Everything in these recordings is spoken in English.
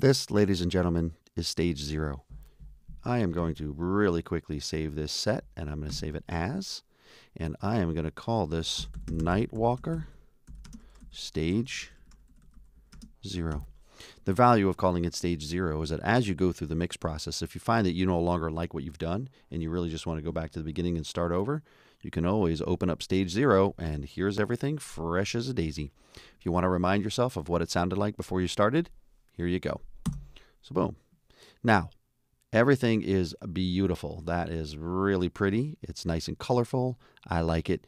This, ladies and gentlemen, is stage 0. I am going to really quickly save this set, and I'm going to save it as, and I am going to call this Nightwalker Stage 0. The value of calling it stage 0 is that as you go through the mix process, if you find that you no longer like what you've done and you really just want to go back to the beginning and start over, you can always open up stage 0 and here's everything fresh as a daisy. If you want to remind yourself of what it sounded like before you started, here you go. So boom. Now, everything is beautiful. That is really pretty. It's nice and colorful. I like it.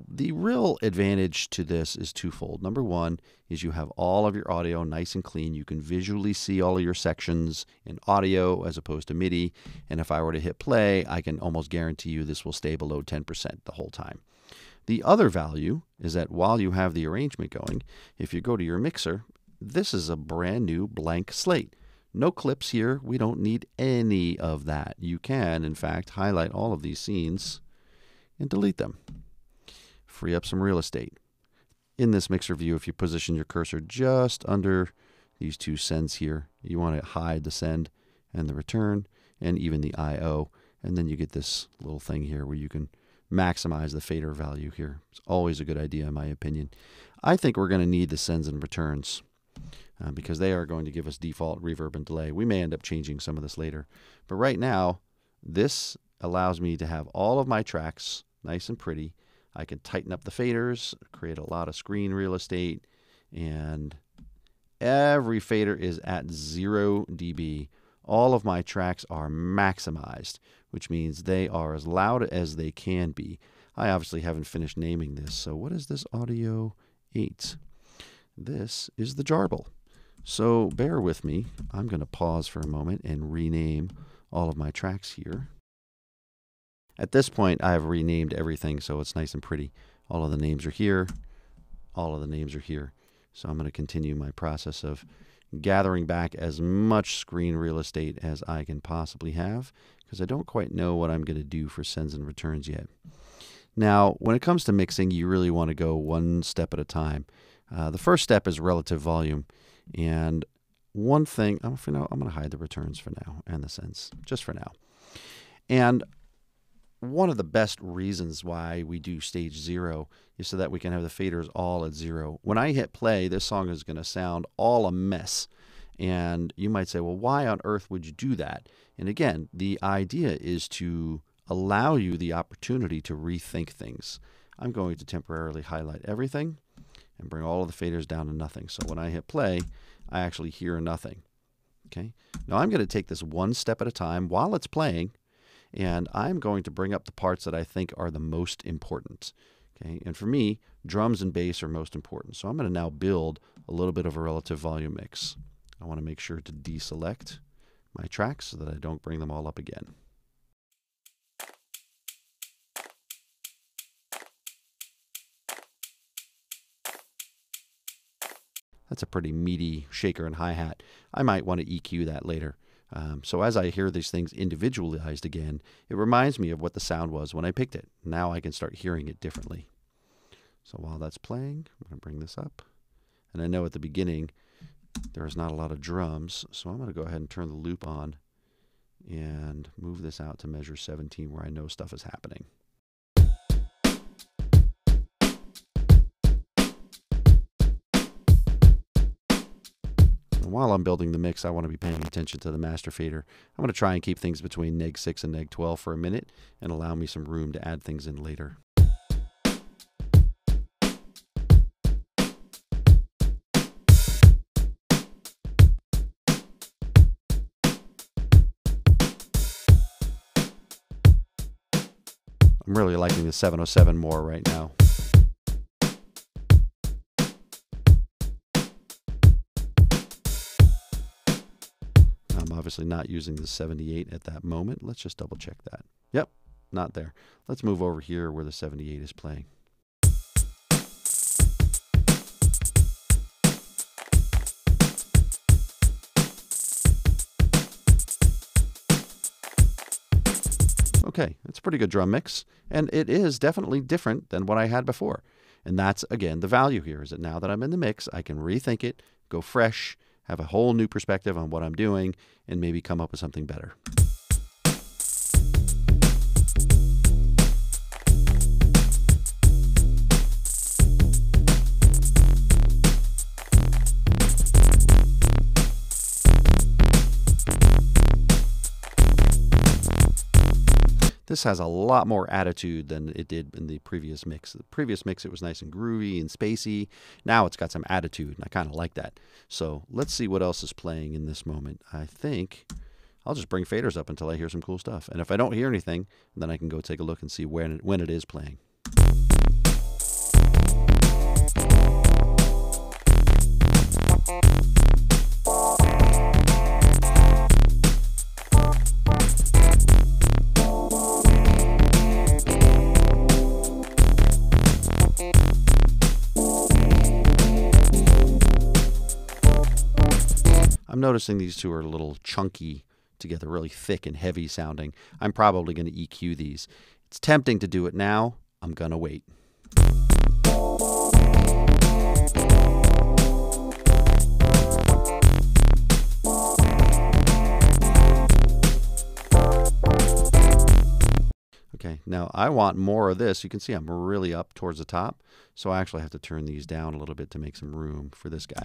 The real advantage to this is twofold. Number one is you have all of your audio nice and clean. You can visually see all of your sections in audio as opposed to MIDI. And if I were to hit play, I can almost guarantee you this will stay below 10% the whole time. The other value is that while you have the arrangement going, if you go to your mixer, this is a brand new blank slate. No clips here. We don't need any of that. You can, in fact, highlight all of these scenes and delete them. Free up some real estate. In this mixer view, if you position your cursor just under these two sends here, you want to hide the send and the return and even the I/O, and then you get this little thing here where you can maximize the fader value here. It's always a good idea in my opinion. I think we're going to need the sends and returns because they are going to give us default reverb and delay. We may end up changing some of this later, but right now this allows me to have all of my tracks nice and pretty. I can tighten up the faders, create a lot of screen real estate, and every fader is at 0 dB. All of my tracks are maximized, which means they are as loud as they can be. I obviously haven't finished naming this, so what is this audio 8? This is the Jarble. So bear with me. I'm going to pause for a moment and rename all of my tracks here. At this point, I have renamed everything, so it's nice and pretty. All of the names are here. All of the names are here. So I'm going to continue my process of gathering back as much screen real estate as I can possibly have, because I don't quite know what I'm going to do for sends and returns yet. Now, when it comes to mixing, you really want to go one step at a time. The first step is relative volume. And one thing, I'm going to hide the returns for now and the sends, just for now. And one of the best reasons why we do stage 0 is so that we can have the faders all at 0. When I hit play, this song is going to sound all a mess. And you might say, well, why on earth would you do that? And again, the idea is to allow you the opportunity to rethink things. I'm going to temporarily highlight everything and bring all of the faders down to nothing. So when I hit play, I actually hear nothing. Okay. Now I'm going to take this one step at a time while it's playing, and I'm going to bring up the parts that I think are the most important. Okay. And for me, drums and bass are most important. So I'm going to now build a little bit of a relative volume mix. I want to make sure to deselect my tracks so that I don't bring them all up again. That's a pretty meaty shaker and hi-hat. I might want to EQ that later. So as I hear these things individualized again, it reminds me of what the sound was when I picked it. Now I can start hearing it differently. So while that's playing, I'm going to bring this up. And I know at the beginning there's not a lot of drums, so I'm going to go ahead and turn the loop on and move this out to measure 17 where I know stuff is happening. While I'm building the mix, I want to be paying attention to the master fader. I'm going to try and keep things between neg 6 and neg 12 for a minute and allow me some room to add things in later. I'm really liking the 707 more right now. I'm obviously not using the 78 at that moment. Let's just double check that. Yep, not there. Let's move over here where the 78 is playing. Okay, it's a pretty good drum mix, and it is definitely different than what I had before. And that's, again, the value here, is that now that I'm in the mix, I can rethink it, go fresh, have a whole new perspective on what I'm doing, and maybe come up with something better. This has a lot more attitude than it did in the previous mix. The previous mix, it was nice and groovy and spacey. Now it's got some attitude, and I kind of like that. So let's see what else is playing in this moment. I think I'll just bring faders up until I hear some cool stuff. And if I don't hear anything, then I can go take a look and see when it is playing. I'm noticing these two are a little chunky together, really thick and heavy sounding. I'm probably going to EQ these. It's tempting to do it now. I'm going to wait. Okay, now I want more of this. You can see I'm really up towards the top, so I actually have to turn these down a little bit to make some room for this guy.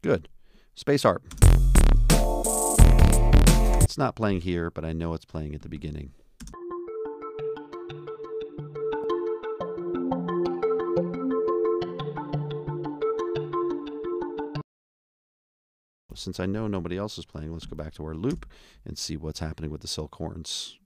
Good. Space harp. It's not playing here, but I know it's playing at the beginning. Since I know nobody else is playing, let's go back to our loop and see what's happening with the silk horns.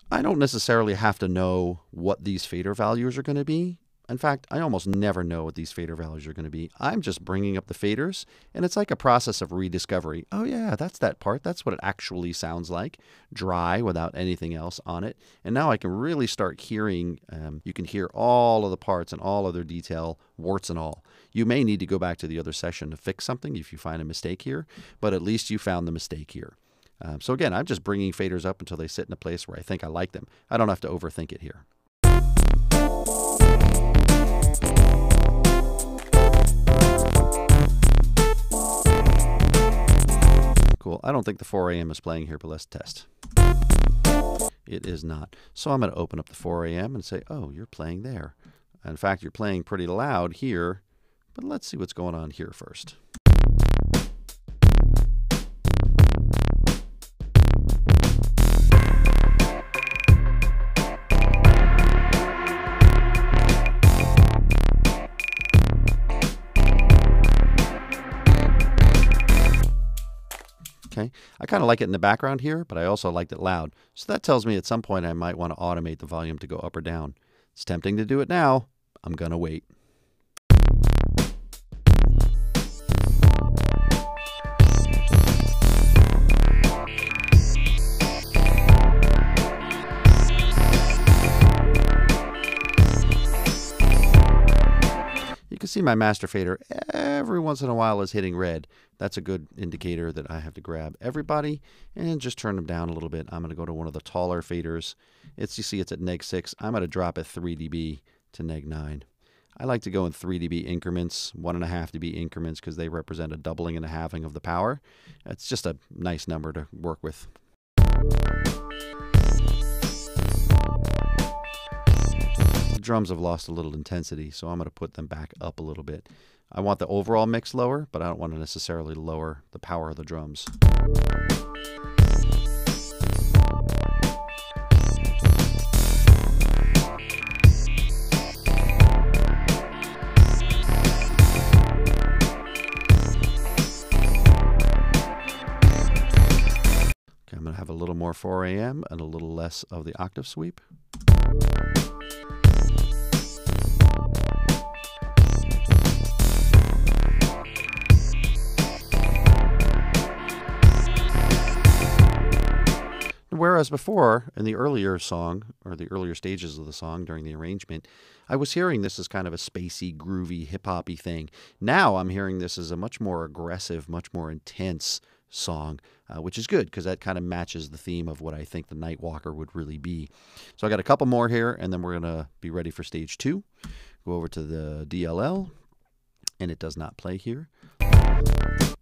I don't necessarily have to know what these fader values are going to be. In fact, I almost never know what these fader values are going to be. I'm just bringing up the faders, and it's like a process of rediscovery. Oh yeah, that's that part. That's what it actually sounds like. Dry, without anything else on it. And now I can really start hearing, you can hear all of the parts and all of their detail, warts and all. You may need to go back to the other session to fix something if you find a mistake here, but at least you found the mistake here. So again, I'm just bringing faders up until they sit in a place where I think I like them. I don't have to overthink it here. Cool. I don't think the 4 a.m. is playing here, but let's test. It is not. So I'm going to open up the 4 a.m. and say, oh, you're playing there. In fact, you're playing pretty loud here, but let's see what's going on here first. Okay. I kind of like it in the background here, but I also liked it loud. So that tells me at some point I might want to automate the volume to go up or down. It's tempting to do it now. I'm going to wait. You can see my master fader every once in a while is hitting red. That's a good indicator that I have to grab everybody and just turn them down a little bit. I'm going to go to one of the taller faders. You see it's at -6. I'm going to drop it 3 dB to -9. I like to go in 3 dB increments, 1.5 dB increments, because they represent a doubling and a halving of the power. It's just a nice number to work with. The drums have lost a little intensity, so I'm going to put them back up a little bit. I want the overall mix lower, but I don't want to necessarily lower the power of the drums. Okay, I'm going to have a little more 4 a.m. and a little less of the octave sweep. Whereas before, in the earlier song, or the earlier stages of the song during the arrangement, I was hearing this as kind of a spacey, groovy, hip-hoppy thing. Now I'm hearing this as a much more aggressive, much more intense song, which is good because that kind of matches the theme of what I think the Nightwalker would really be. So I got a couple more here, and then we're going to be ready for stage 2. Go over to the DLL, and it does not play here.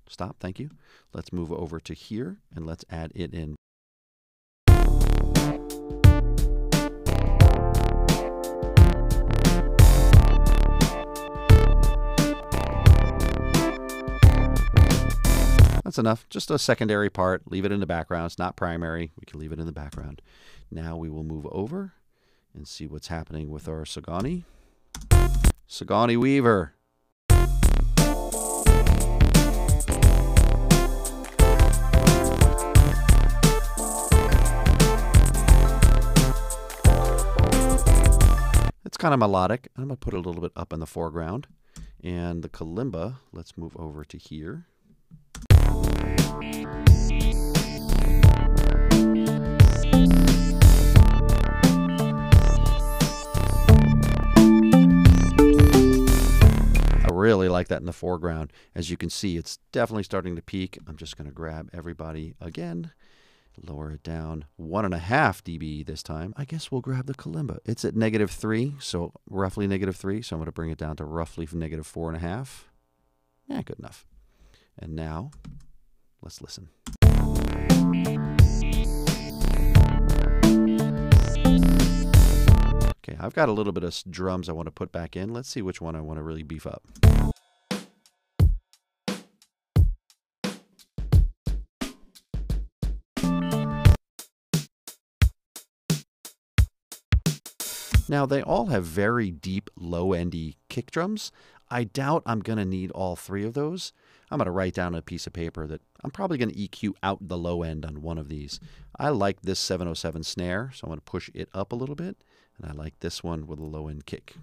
Stop, thank you. Let's move over to here, and let's add it in. That's enough. Just a secondary part. Leave it in the background. It's not primary. We can leave it in the background. Now we will move over and see what's happening with our Sagani. Sagani Weaver. It's kind of melodic. I'm going to put it a little bit up in the foreground. And the kalimba, let's move over to here. I really like that in the foreground. As you can see, it's definitely starting to peak. I'm just going to grab everybody again, lower it down 1.5 dB this time. I guess we'll grab the kalimba. It's at -3, so roughly -3. So I'm going to bring it down to roughly -4.5. Yeah, good enough. And now, let's listen. Okay, I've got a little bit of drums I want to put back in. Let's see which one I want to really beef up. Now, they all have very deep, low-endy kick drums. I doubt I'm going to need all 3 of those. I'm going to write down on a piece of paper that I'm probably going to EQ out the low end on one of these. I like this 707 snare, so I'm going to push it up a little bit. And I like this one with a low-end kick.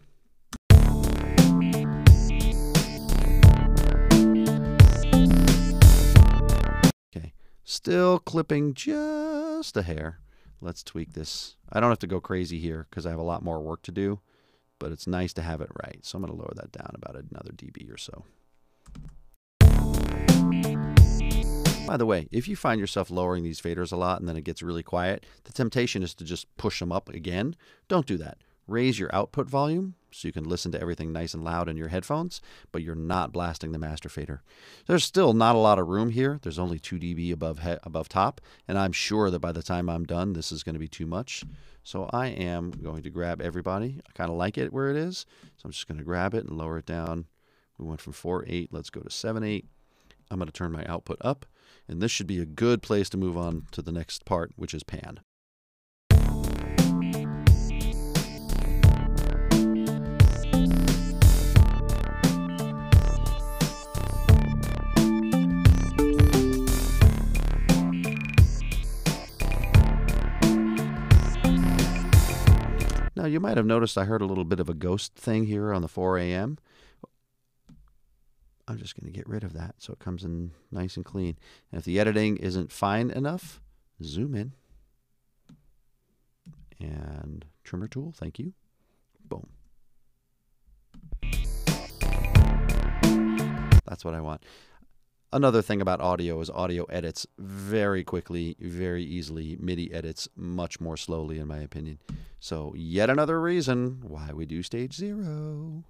Okay, still clipping just a hair. Let's tweak this. I don't have to go crazy here because I have a lot more work to do, but it's nice to have it right. So I'm going to lower that down about another dB or so. By the way, if you find yourself lowering these faders a lot and then it gets really quiet, the temptation is to just push them up again. Don't do that. Raise your output volume so you can listen to everything nice and loud in your headphones, but you're not blasting the master fader. There's still not a lot of room here. There's only 2 dB above top, and I'm sure that by the time I'm done, this is going to be too much. So I am going to grab everybody. I kind of like it where it is, so I'm just going to grab it and lower it down. We went from 4.8. Let's go to 7.8. I'm going to turn my output up, and this should be a good place to move on to the next part, which is pan. Now, you might have noticed I heard a little bit of a ghost thing here on the 4 a.m. I'm just going to get rid of that so it comes in nice and clean. And if the editing isn't fine enough, zoom in. And trimmer tool, thank you. Boom. That's what I want. Another thing about audio is audio edits very quickly, very easily. MIDI edits much more slowly, in my opinion. So yet another reason why we do stage 0.